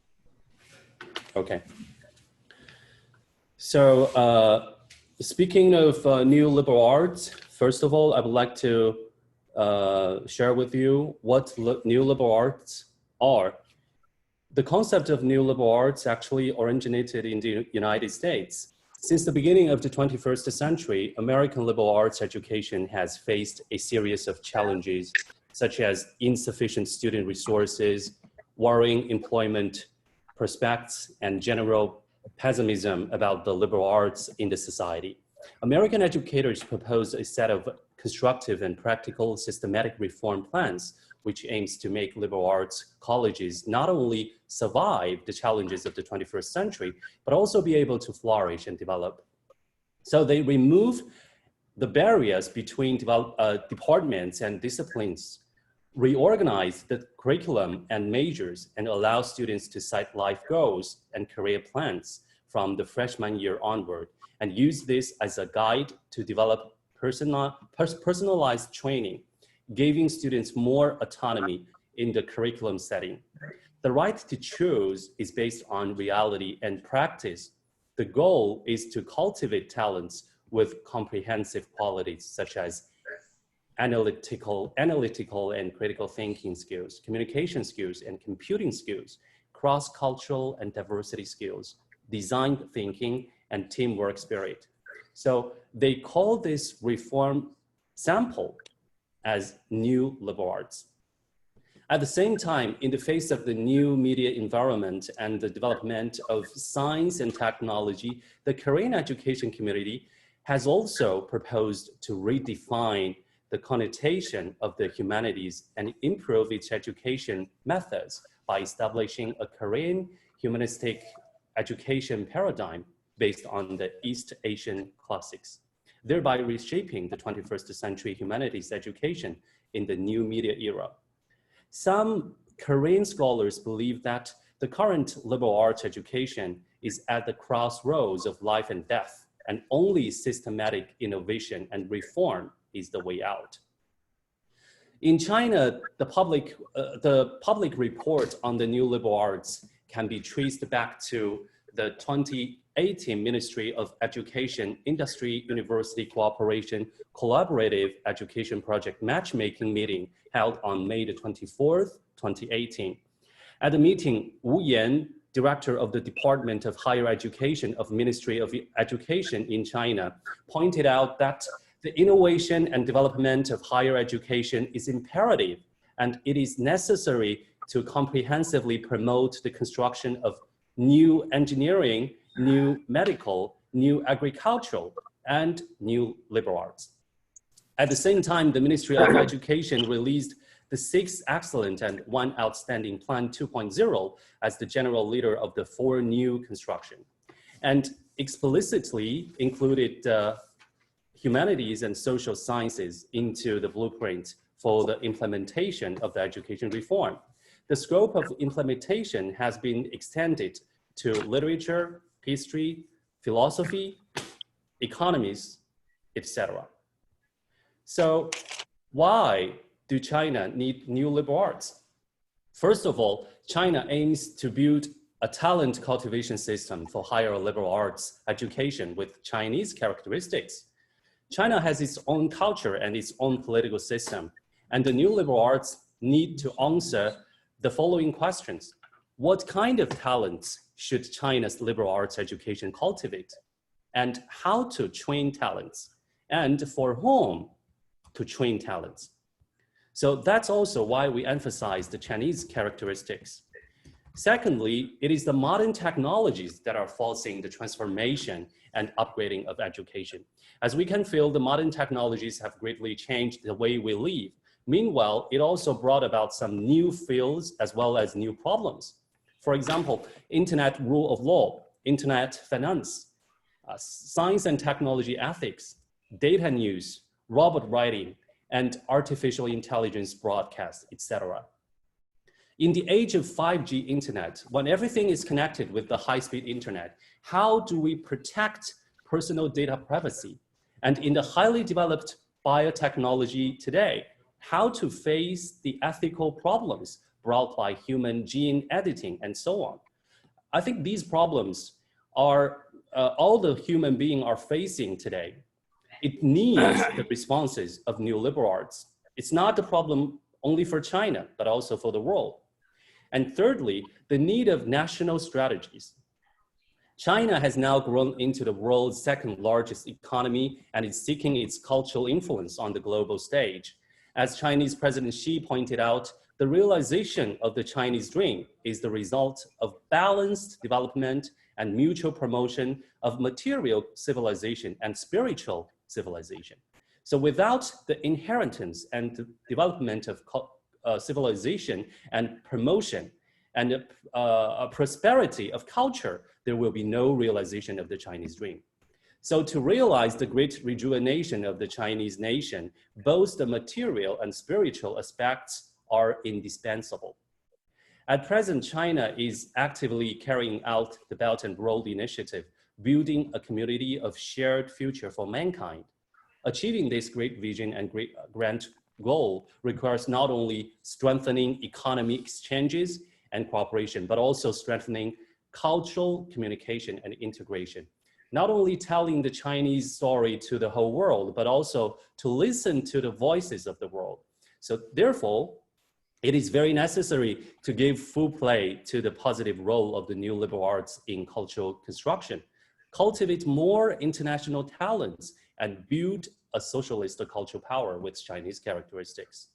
Okay. So speaking of new liberal arts, first of all, I would like to share with you what new liberal arts are. The concept of new liberal arts actually originated in the United States. Since the beginning of the 21st century, American liberal arts education has faced a series of challenges, such as insufficient student resources, worrying employment prospects, and general pessimism about the liberal arts in the society. American educators proposed a set of constructive and practical systematic reform plans, which aims to make liberal arts colleges not only survive the challenges of the 21st century, but also be able to flourish and develop. So they remove the barriers between departments and disciplines, reorganize the curriculum and majors, and allow students to set life goals and career plans from the freshman year onward, and use this as a guide to develop personalized training, giving students more autonomy in the curriculum setting. The right to choose is based on reality and practice. The goal is to cultivate talents with comprehensive qualities such as analytical and critical thinking skills, communication skills and computing skills, cross-cultural and diversity skills, design thinking, and teamwork spirit. So they call this reform sample as new liberal arts. At the same time, in the face of the new media environment and the development of science and technology, the Korean education community has also proposed to redefine the connotation of the humanities and improve its education methods by establishing a Korean humanistic education paradigm based on the East Asian classics, thereby reshaping the 21st century humanities education in the new media era. Some Korean scholars believe that the current liberal arts education is at the crossroads of life and death, and only systematic innovation and reform is the way out. In China, the public report on the new liberal arts can be traced back to the 2018 Ministry of Education Industry University Cooperation Collaborative Education Project Matchmaking meeting held on May the 24th, 2018. At the meeting, Wu Yan, director of the Department of Higher Education of Ministry of Education in China, pointed out that the innovation and development of higher education is imperative, and it is necessary to comprehensively promote the construction of new engineering, new medical, new agricultural, and new liberal arts. At the same time, the Ministry of Education released the 6 excellent and 1 outstanding Plan 2.0 as the general leader of the 4 new construction, and explicitly included humanities and social sciences into the blueprint for the implementation of the education reform. The scope of implementation has been extended to literature, history, philosophy, economies, etc. So why do China need new liberal arts? First of all, China aims to build a talent cultivation system for higher liberal arts education with Chinese characteristics. China has its own culture and its own political system, and the new liberal arts need to answer the following questions. What kind of talents should China's liberal arts education cultivate? And how to train talents? And for whom to train talents? So that's also why we emphasize the Chinese characteristics. Secondly, it is the modern technologies that are forcing the transformation and upgrading of education. As we can feel, the modern technologies have greatly changed the way we live. Meanwhile, it also brought about some new fields as well as new problems. For example, internet rule of law, internet finance, science and technology ethics, data news, robot writing, and artificial intelligence broadcast, etc. In the age of 5G internet, when everything is connected with the high-speed internet, how do we protect personal data privacy? And in the highly developed biotechnology today, how to face the ethical problems brought by human gene editing and so on? I think these problems are all the human beings are facing today. It needs the responses of new liberal arts. It's not a problem only for China, but also for the world. And thirdly, the need of national strategies. China has now grown into the world's second largest economy and is seeking its cultural influence on the global stage. As Chinese President Xi pointed out, the realization of the Chinese dream is the result of balanced development and mutual promotion of material civilization and spiritual civilization. So without the inheritance and the development of civilization and promotion and a prosperity of culture, there will be no realization of the Chinese dream. So to realize the great rejuvenation of the Chinese nation, both the material and spiritual aspects are indispensable. At present, China is actively carrying out the Belt and Road Initiative, building a community of shared future for mankind. Achieving this great vision and great grand goal requires not only strengthening economic exchanges and cooperation, but also strengthening cultural communication and integration. Not only telling the Chinese story to the whole world, but also to listen to the voices of the world. So therefore, it is very necessary to give full play to the positive role of the new liberal arts in cultural construction, cultivate more international talents, and build a socialist cultural power with Chinese characteristics.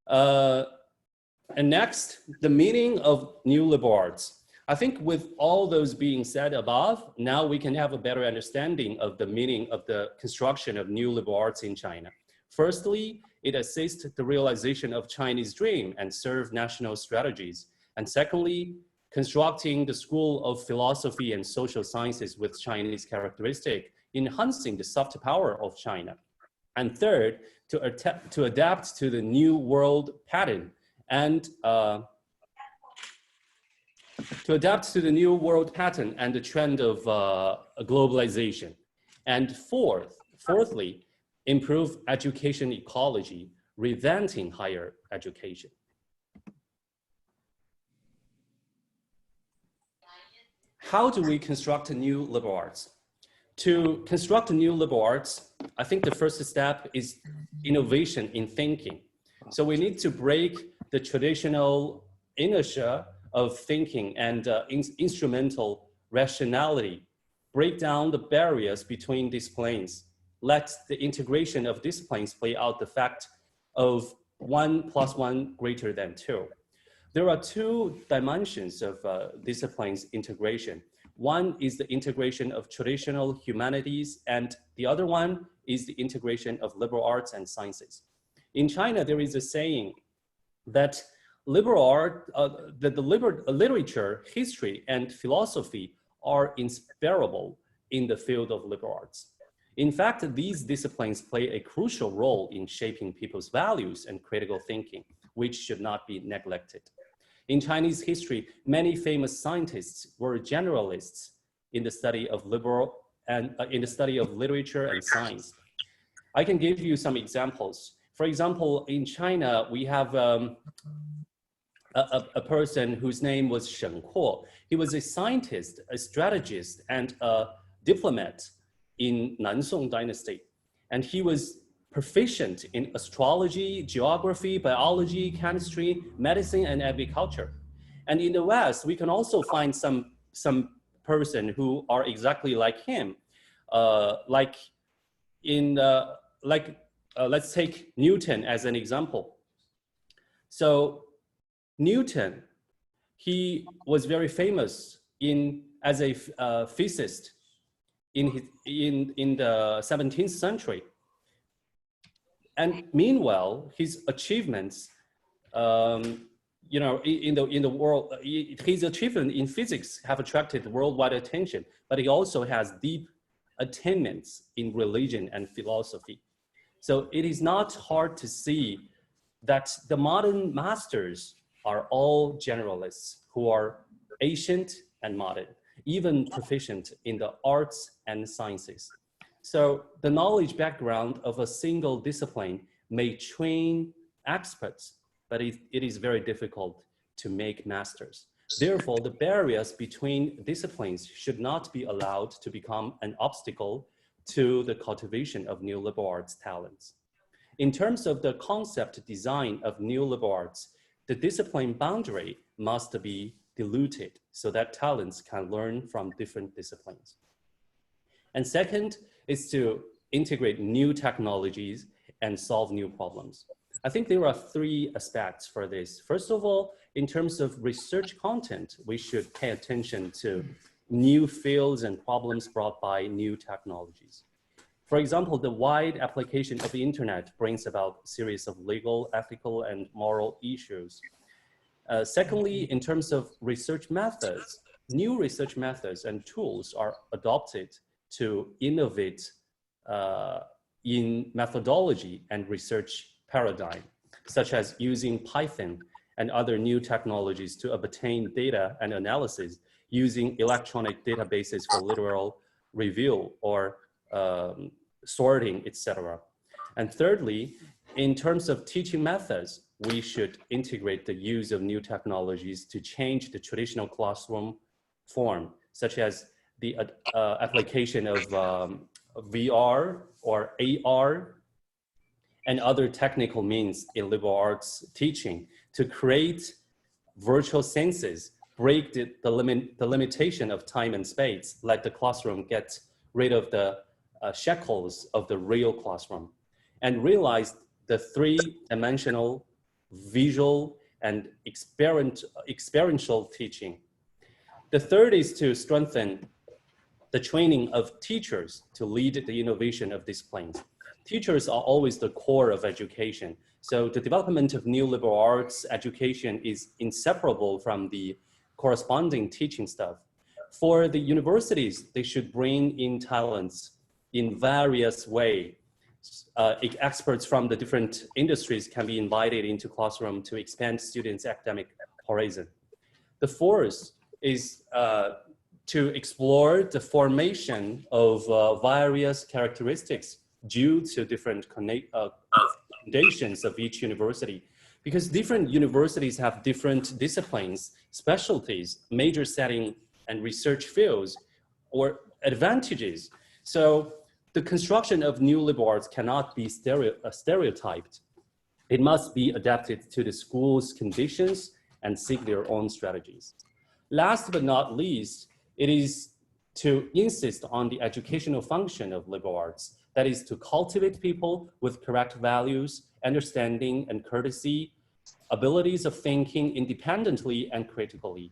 And next, the meaning of new liberal arts. I think with all those being said above, now we can have a better understanding of the meaning of the construction of new liberal arts in China. Firstly, it assists the realization of Chinese dream and serve national strategies. And secondly, constructing the School of Philosophy and Social Sciences with Chinese characteristic, enhancing the soft power of China. And third, to adapt to the new world pattern and the trend of globalization. And fourthly, improve education ecology, revamping higher education. How do we construct a new liberal arts? To construct a new liberal arts, I think the first step is innovation in thinking. So we need to break the traditional inertia of thinking and instrumental rationality, break down the barriers between disciplines, let the integration of disciplines play out the fact of 1 + 1 greater than 2. There are two dimensions of disciplines integration. One is the integration of traditional humanities, and the other one is the integration of liberal arts and sciences. In China, there is a saying that liberal art, that the literature, history, and philosophy are inseparable in the field of liberal arts. In fact, these disciplines play a crucial role in shaping people's values and critical thinking, which should not be neglected. In Chinese history, many famous scientists were generalists in the study of in the study of literature and science. I can give you some examples. For example, in China, we have a person whose name was Ocean-Khoja. He was a scientist, a strategist, and a diplomat in Nansong dynasty. And he was proficient in astrology, geography, biology, chemistry, medicine, and agriculture. And in the West, we can also find some person who are exactly like him. Let's take Newton as an example. So Newton, he was very famous as a physicist in the 17th century. And meanwhile, his achievements, in the world, his achievements in physics have attracted worldwide attention, but he also has deep attainments in religion and philosophy. So it is not hard to see that the modern masters are all generalists who are ancient and modern, even proficient in the arts and sciences. So the knowledge background of a single discipline may train experts, but it is very difficult to make masters. Therefore, the barriers between disciplines should not be allowed to become an obstacle to the cultivation of new liberal arts talents. In terms of the concept design of new liberal arts, the discipline boundary must be diluted so that talents can learn from different disciplines. And second is to integrate new technologies and solve new problems. I think there are three aspects for this. First of all, in terms of research content, we should pay attention to new fields and problems brought by new technologies. For example, the wide application of the internet brings about a series of legal, ethical, and moral issues. Secondly, in terms of research methods, new research methods and tools are adopted to innovate in methodology and research paradigm, such as using Python and other new technologies to obtain data and analysis using electronic databases for literal review or sorting, etc. And thirdly, in terms of teaching methods, we should integrate the use of new technologies to change the traditional classroom form, such as the application of VR or AR and other technical means in liberal arts teaching to create virtual senses, break the limitation of time and space, let the classroom get rid of the shackles of the real classroom, and realize the three-dimensional, visual, and experiential teaching. The third is to strengthen the training of teachers to lead the innovation of disciplines. Teachers are always the core of education. So the development of new liberal arts education is inseparable from the corresponding teaching staff. For the universities, they should bring in talents in various ways. Experts from the different industries can be invited into classroom to expand students' academic horizon. The fourth is to explore the formation of various characteristics due to different foundations of each university, because different universities have different disciplines, specialties, major setting, and research fields or advantages. So the construction of new liberal arts cannot be stereotyped. It must be adapted to the school's conditions and seek their own strategies. Last but not least, it is to insist on the educational function of liberal arts, that is to cultivate people with correct values, understanding and courtesy, abilities of thinking independently and critically.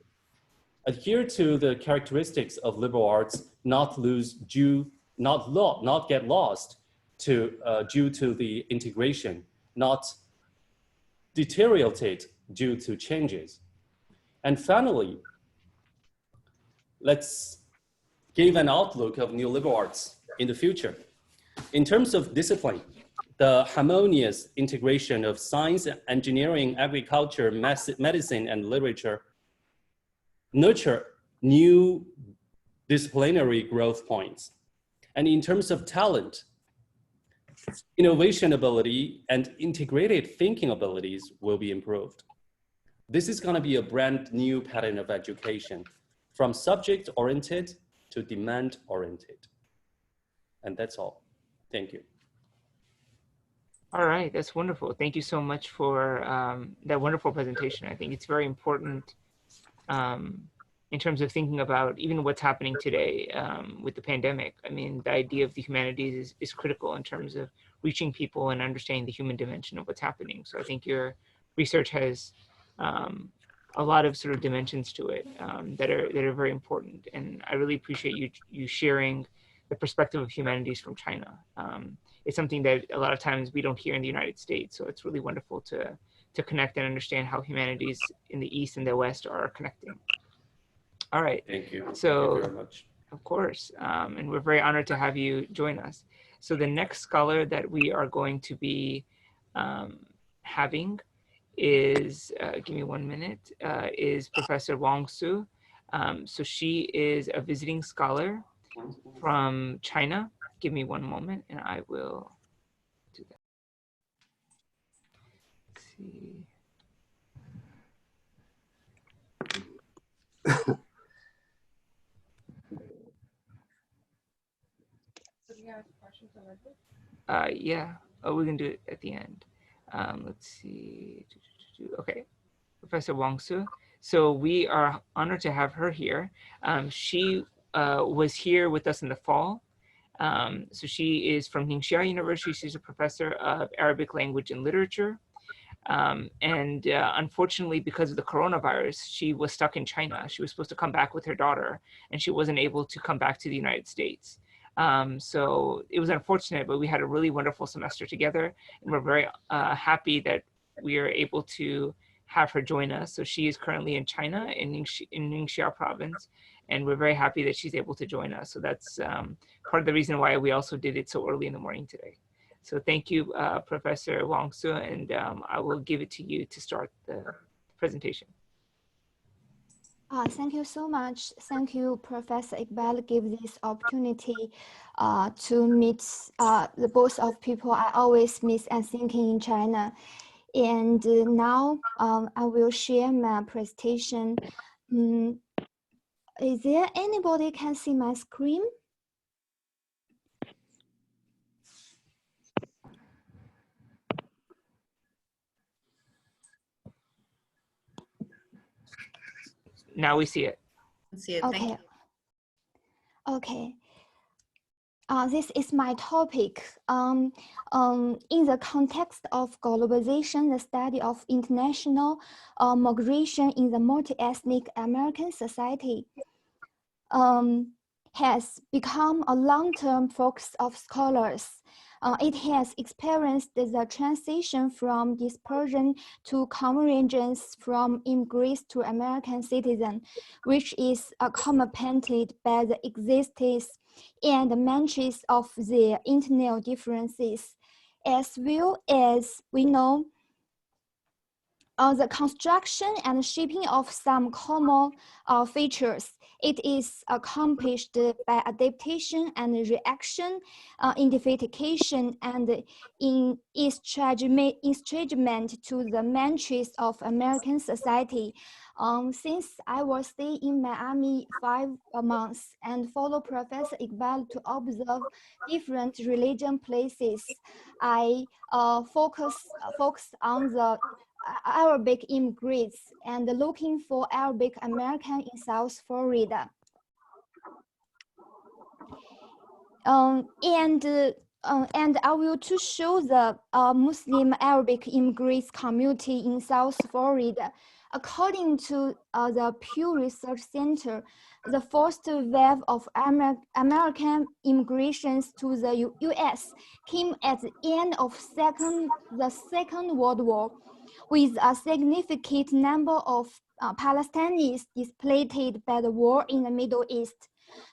Adhere to the characteristics of liberal arts, not get lost due to the integration not deteriorate due to changes. And finally, let's give an outlook of new liberal arts in the future. In terms of discipline, the harmonious integration of science, engineering, agriculture, medicine, and literature nurture new disciplinary growth points. And in terms of talent, innovation ability and integrated thinking abilities will be improved. This is going to be a brand new pattern of education, from subject-oriented to demand-oriented. And that's all. Thank you. All right, that's wonderful. Thank you so much for that wonderful presentation. I think it's very important in terms of thinking about even what's happening today with the pandemic. I mean, the idea of the humanities is critical in terms of reaching people and understanding the human dimension of what's happening. So I think your research has a lot of sort of dimensions to it that are very important. And I really appreciate you sharing the perspective of humanities from China. It's something that a lot of times we don't hear in the United States. So it's really wonderful to connect and understand how humanities in the East and the West are connecting. All right. Thank you. So, thank you very much. Of course. And we're very honored to have you join us. So the next scholar that we are going to be having is, give me 1 minute, is Professor Wang Su. So she is a visiting scholar from China. Give me 1 moment and I will do that. Let's see. Yeah, oh, we can do it at the end. Let's see. Okay, Professor Wang Su. So we are honored to have her here. She was here with us in the fall. So she is from Ningxia University. She's a professor of Arabic language and literature. Unfortunately, because of the coronavirus, she was stuck in China. She was supposed to come back with her daughter, and she wasn't able to come back to the United States. So it was unfortunate, but we had a really wonderful semester together, and we're very happy that we are able to have her join us. So she is currently in China, in Ningxia province, and we're very happy that she's able to join us. So that's part of the reason why we also did it so early in the morning today. So thank you, Professor Wang Su, and I will give it to you to start the presentation. Thank you so much. Thank you, Professor Iqbal, give this opportunity to meet the both of people I always miss and thinking in China. And now I will share my presentation. Is there anybody can see my screen? Now we see it. See it. Okay. Okay. This is my topic. In the context of globalization, the study of international migration in the multi-ethnic American society has become a long-term focus of scholars. It has experienced the transition from dispersion to convergence from immigrants to American citizens, which is accompanied by the existence and the matrix of their internal differences, as well as we know the construction and shaping of some common features. It is accomplished by adaptation and reaction, identification, and in estrangement to the matrix of American society. Since I was staying in Miami 5 months and follow Professor Iqbal to observe different religion places, I focus on the Arabic immigrants and looking for Arabic American in South Florida. And I will to show the Muslim Arabic immigrants community in South Florida. According to the Pew Research Center, the first wave of American immigrations to the U.S. came at the end of the Second World War, with a significant number of Palestinians displaced by the war in the Middle East.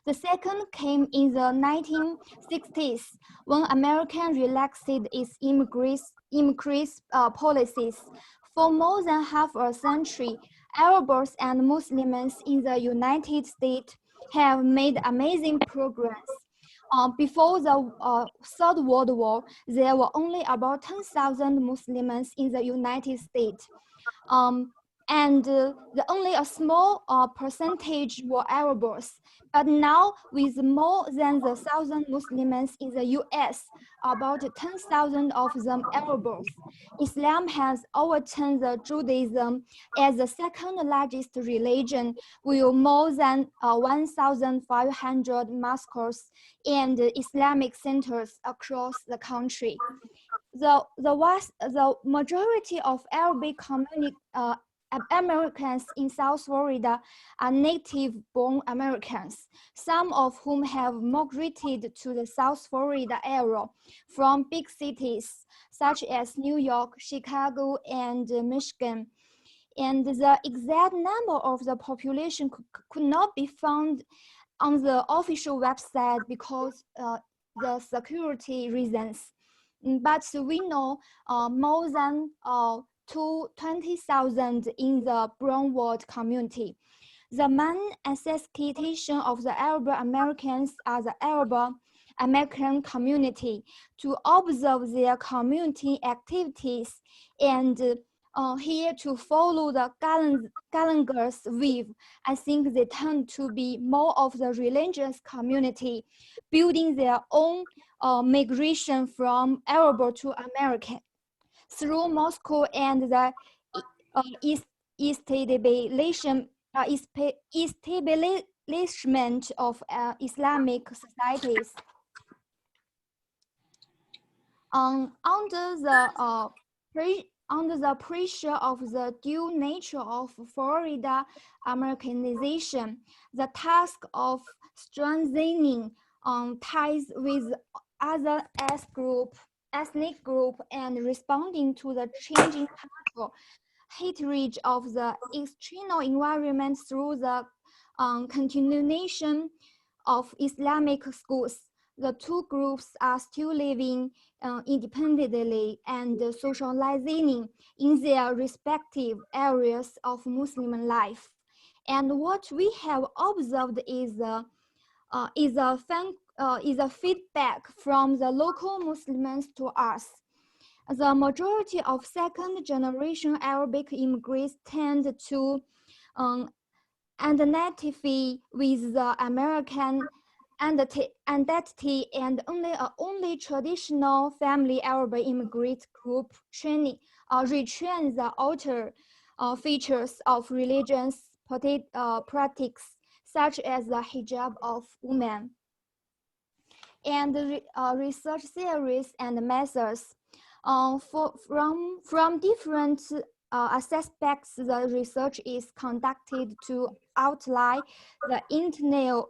The second came in the 1960s when America relaxed its immigration policies. For more than half a century, Arabs and Muslims in the United States have made amazing progress. Before the Third World War, there were only about 10,000 Muslims in the United States. And only a small percentage were Arabs. But now, with more than 1,000 Muslims in the U.S., about 10,000 of them Arabs, Islam has overtaken the Judaism as the second largest religion, with more than 1,500 mosques and Islamic centers across the country. The majority of Arabic Americans in South Florida are native-born Americans, some of whom have migrated to the South Florida area from big cities such as New York, Chicago, and Michigan. And the exact number of the population could not be found on the official website because the security reasons. But we know more than 20,000 in the brown world community. The main association of the Arab Americans are the Arab American community to observe their community activities and here to follow the calendars with. I think they tend to be more of the religious community, building their own migration from Arab to American. Through Moscow and the establishment of Islamic societies. Under the pressure of the dual nature of Florida Americanization, the task of strengthening ties with other ethnic group and responding to the changing cultural heritage of the external environment through the continuation of Islamic schools. The two groups are still living independently and socializing in their respective areas of Muslim life. And what we have observed is a feedback from the local Muslims to us. The majority of second-generation Arabic immigrants tend to identify with the American identity, and only traditional family Arab immigrant group retrain the outer features of religious practices, such as the hijab of women. And research theories and methods from different aspects, the research is conducted to outline the interior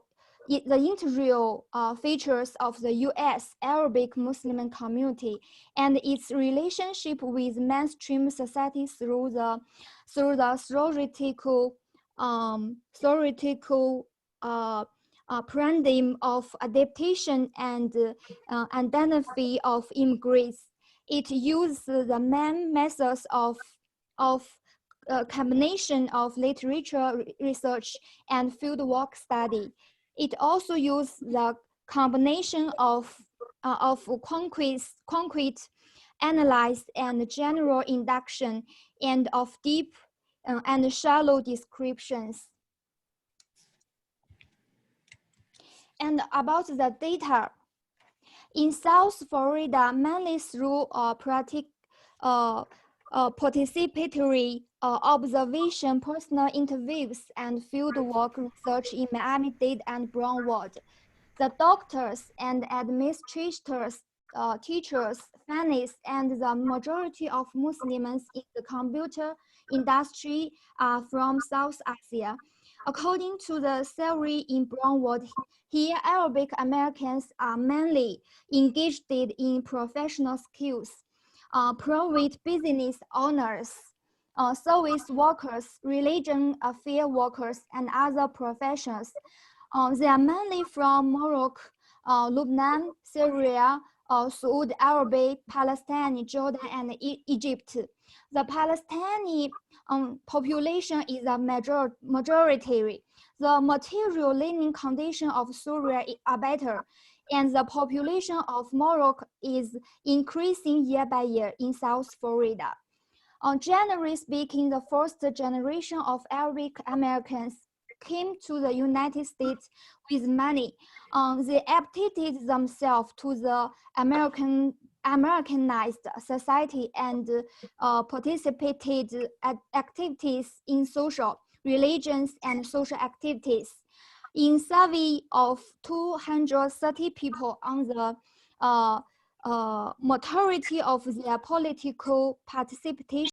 features of the U.S. Arabic Muslim community and its relationship with mainstream society through the theoretical paradigm of adaptation and identity of immigrants. It uses the main methods of combination of literature research and fieldwork study. It also uses the combination of concrete analysis and general induction, and of deep and shallow descriptions. And about the data, in South Florida, mainly through participatory observation, personal interviews, and fieldwork research in Miami-Dade and Broward, the doctors and administrators, teachers, finance, and the majority of Muslims in the computer industry are from South Asia. According to the theory in Brownwood, here Arabic Americans are mainly engaged in professional skills, private business owners, service workers, religion affair workers, and other professions. They are mainly from Morocco, Lebanon, Syria, Saudi Arabia, Palestine, Jordan, and Egypt. The Palestinian population is a majority. The material living conditions of Syria are better, and the population of Morocco is increasing year by year in South Florida. Generally speaking, the first generation of Arabic Americans came to the United States with money. They adapted themselves to the Americanized society and participated at activities in social, religions, and social activities. In survey of 230 people on the majority of their political participation